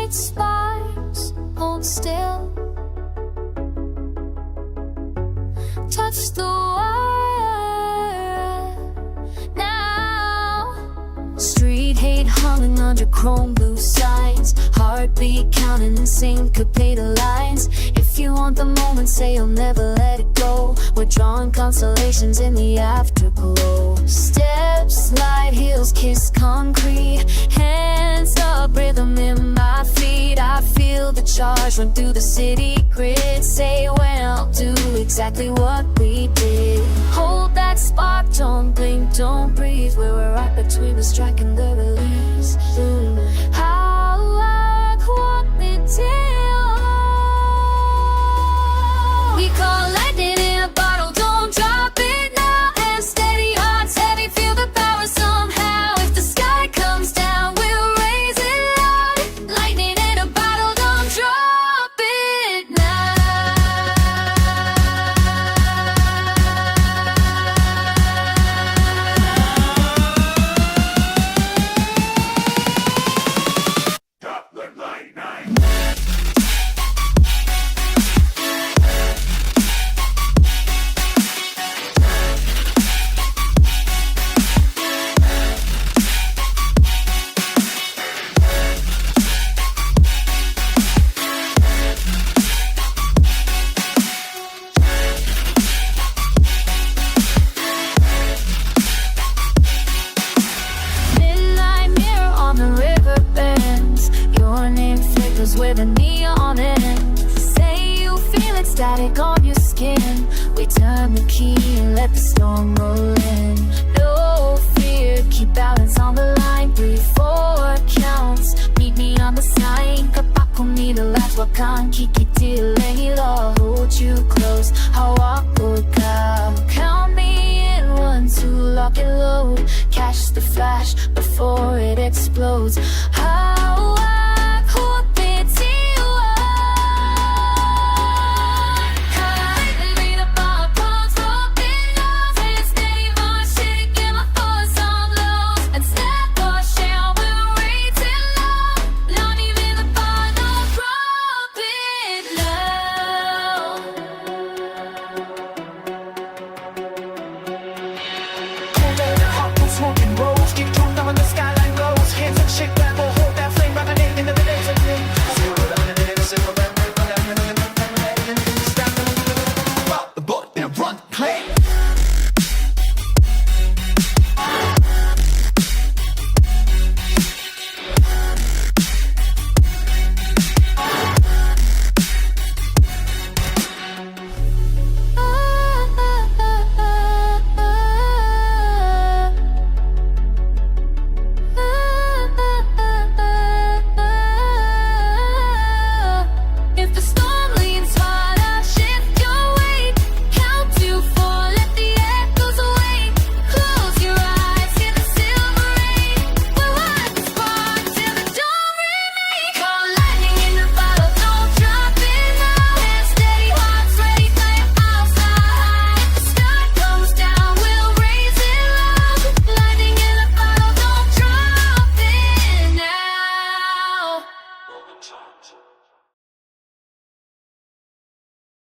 bright sparks, hold still. Touch the wire now. Street hate hung under chrome blue signs, heartbeat counting in syncopated lines. If you want the moment, say you'll never let it go. We're drawing constellations in the afterglow. Steps, slide, heels, kiss concrete. Hands up, rhythm in my feet. I feel the charge run through the city grid. Say when, I'll do exactly what we did. Hold that spark, don't blink, don't breathe. We're right between the strike and the release. How like what we did. We call lightning in a bottle, don't drop it now. And steady hearts heavy, feel the power somehow. If the sky comes down, we'll raise it loud. Lightning in a bottle, don't drop it now. Top the lightning. Midnight mirror on the river bends. Your name flickers with a neon end. Say you feel it static on your skin. We turn the key and let the storm roll in. No fear, keep balance on the line. 3, 4 counts, meet me on the sign. Kapag kumilalat, wag kang kikitileng ilo. Hold you close, hawak ko ka. Count me in, 1, 2, lock and load. Catch the flash before it explodes.